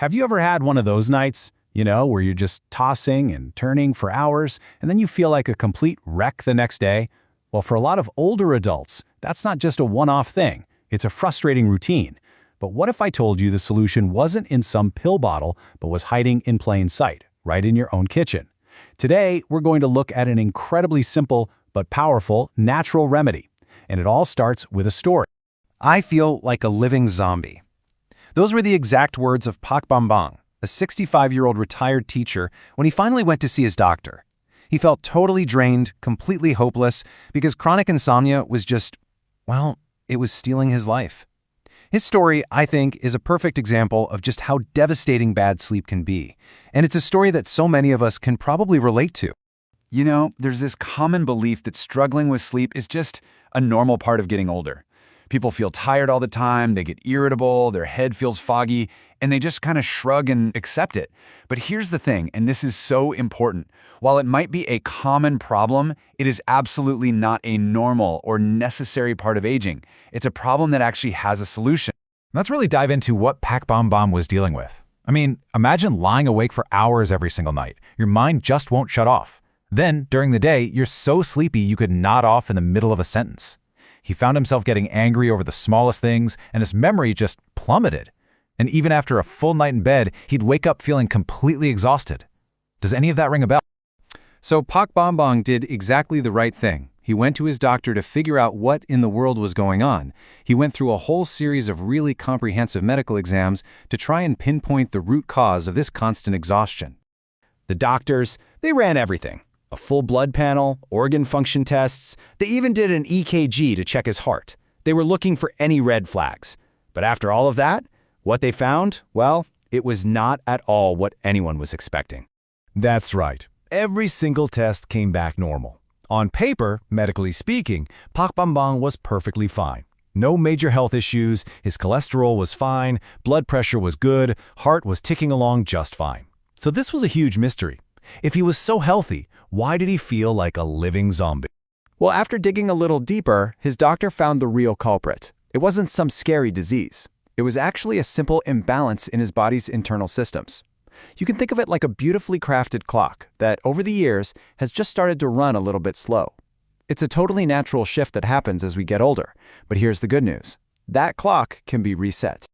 Have you ever had one of those nights, where you're just tossing and turning for hours, and then you feel like a complete wreck the next day? Well, for a lot of older adults, that's not just a one-off thing. It's a frustrating routine. But what if I told you the solution wasn't in some pill bottle, but was hiding in plain sight, right in your own kitchen? Today, we're going to look at an incredibly simple but powerful natural remedy. And it all starts with a story. I feel like a living zombie. Those were the exact words of Pak Bambang, a 65-year-old retired teacher, when he finally went to see his doctor. He felt totally drained, completely hopeless, because chronic insomnia was just, well, it was stealing his life. His story, I think, is a perfect example of just how devastating bad sleep can be. And it's a story that so many of us can probably relate to. You know, there's this common belief that struggling with sleep is just a normal part of getting older. People feel tired all the time, they get irritable, their head feels foggy, and they just kind of shrug and accept it. But here's the thing, and this is so important. While it might be a common problem, it is absolutely not a normal or necessary part of aging. It's a problem that actually has a solution. Let's really dive into what Pak Bambam was dealing with. I mean, imagine lying awake for hours every single night. Your mind just won't shut off. Then, during the day, you're so sleepy you could nod off in the middle of a sentence. He found himself getting angry over the smallest things, and his memory just plummeted. And even after a full night in bed, he'd wake up feeling completely exhausted. Does any of that ring a bell? So Pak Bambang did exactly the right thing. He went to his doctor to figure out what in the world was going on. He went through a whole series of really comprehensive medical exams to try and pinpoint the root cause of this constant exhaustion. The doctors, they ran everything. A full blood panel, organ function tests. They even did an EKG to check his heart. They were looking for any red flags. But after all of that, what they found, well, it was not at all what anyone was expecting. That's right. Every single test came back normal. On paper, medically speaking, Pak Bambang was perfectly fine. No major health issues, his cholesterol was fine, blood pressure was good, heart was ticking along just fine. So this was a huge mystery. If he was so healthy, why did he feel like a living zombie? Well, after digging a little deeper, his doctor found the real culprit. It wasn't some scary disease. It was actually a simple imbalance in his body's internal systems. You can think of it like a beautifully crafted clock that, over the years, has just started to run a little bit slow. It's a totally natural shift that happens as we get older. But here's the good news. That clock can be reset.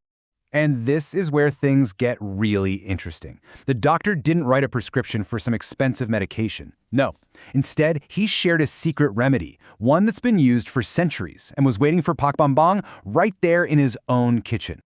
And this is where things get really interesting. The doctor didn't write a prescription for some expensive medication. No. Instead, he shared a secret remedy, one that's been used for centuries and was waiting for Pak Bambang right there in his own kitchen.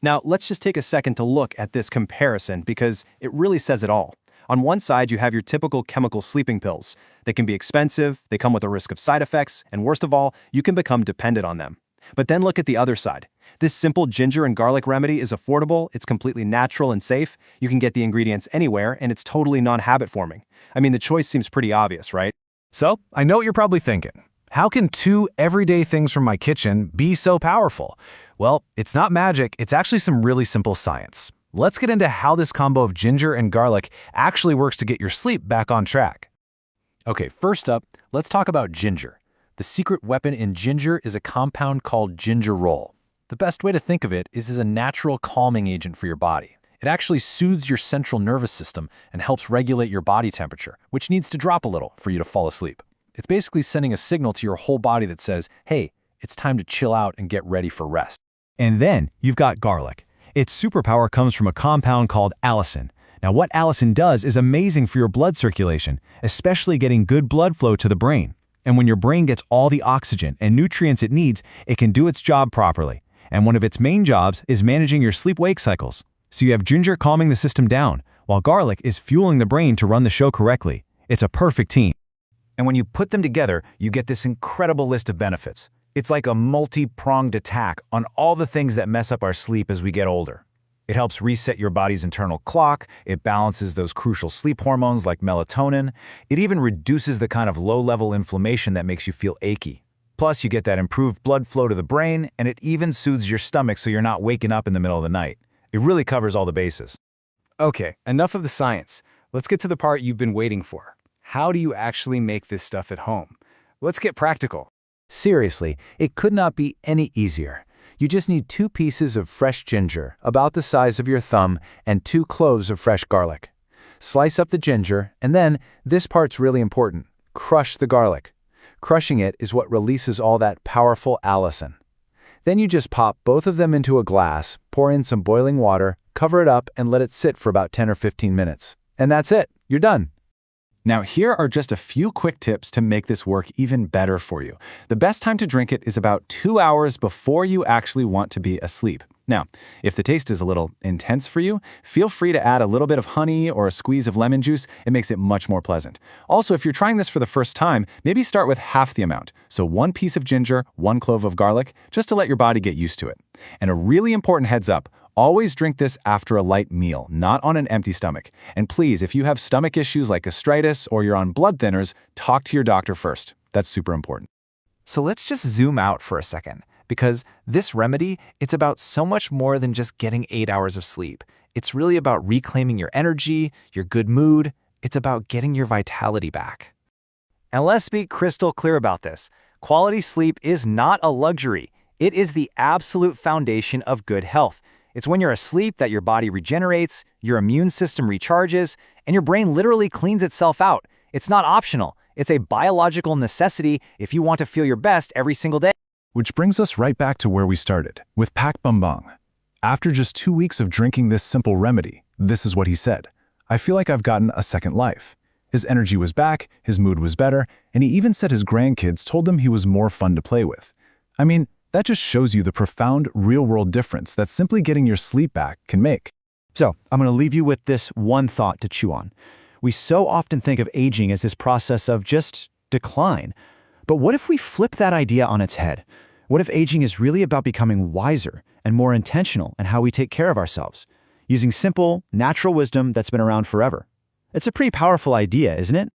Now, let's just take a second to look at this comparison because it really says it all. On one side, you have your typical chemical sleeping pills. They can be expensive, they come with a risk of side effects, and worst of all, you can become dependent on them. But then look at the other side. This simple ginger and garlic remedy is affordable, it's completely natural and safe, you can get the ingredients anywhere, and it's totally non-habit forming. I mean, the choice seems pretty obvious, right? So, I know what you're probably thinking. How can two everyday things from my kitchen be so powerful? Well, it's not magic, it's actually some really simple science. Let's get into how this combo of ginger and garlic actually works to get your sleep back on track. Okay, first up, let's talk about ginger. The secret weapon in ginger is a compound called gingerol. The best way to think of it is as a natural calming agent for your body. It actually soothes your central nervous system and helps regulate your body temperature, which needs to drop a little for you to fall asleep. It's basically sending a signal to your whole body that says, hey, it's time to chill out and get ready for rest. And then you've got garlic. Its superpower comes from a compound called allicin. Now what allicin does is amazing for your blood circulation, especially getting good blood flow to the brain. And when your brain gets all the oxygen and nutrients it needs, it can do its job properly. And one of its main jobs is managing your sleep-wake cycles. So you have ginger calming the system down, while garlic is fueling the brain to run the show correctly. It's a perfect team. And when you put them together, you get this incredible list of benefits. It's like a multi-pronged attack on all the things that mess up our sleep as we get older. It helps reset your body's internal clock, it balances those crucial sleep hormones like melatonin, it even reduces the kind of low-level inflammation that makes you feel achy. Plus, you get that improved blood flow to the brain, and it even soothes your stomach so you're not waking up in the middle of the night. It really covers all the bases. Okay, enough of the science. Let's get to the part you've been waiting for. How do you actually make this stuff at home? Let's get practical. Seriously, it could not be any easier. You just need 2 pieces of fresh ginger, about the size of your thumb, and 2 cloves of fresh garlic. Slice up the ginger, and then, this part's really important, crush the garlic. Crushing it is what releases all that powerful allicin. Then you just pop both of them into a glass, pour in some boiling water, cover it up, and let it sit for about 10 or 15 minutes. And that's it. You're done. Now, here are just a few quick tips to make this work even better for you. The best time to drink it is about 2 hours before you actually want to be asleep. Now, if the taste is a little intense for you, feel free to add a little bit of honey or a squeeze of lemon juice. It makes it much more pleasant. Also, if you're trying this for the first time, maybe start with half the amount. So 1 piece of ginger, 1 clove of garlic, just to let your body get used to it. And a really important heads up, always drink this after a light meal, not on an empty stomach. And please, if you have stomach issues like gastritis or you're on blood thinners, talk to your doctor first. That's super important. So let's just zoom out for a second, because this remedy, it's about so much more than just getting 8 hours of sleep. It's really about reclaiming your energy, your good mood. It's about getting your vitality back. And let's be crystal clear about this. Quality sleep is not a luxury. It is the absolute foundation of good health. It's when you're asleep that your body regenerates, your immune system recharges, and your brain literally cleans itself out. It's not optional. It's a biological necessity if you want to feel your best every single day. Which brings us right back to where we started, with Pak Bambang. After just 2 weeks of drinking this simple remedy, this is what he said. I feel like I've gotten a second life. His energy was back, his mood was better, and he even said his grandkids told him he was more fun to play with. I mean, that just shows you the profound real-world difference that simply getting your sleep back can make. So, I'm going to leave you with this one thought to chew on. We so often think of aging as this process of just decline. But what if we flip that idea on its head? What if aging is really about becoming wiser and more intentional in how we take care of ourselves, using simple, natural wisdom that's been around forever? It's a pretty powerful idea, isn't it?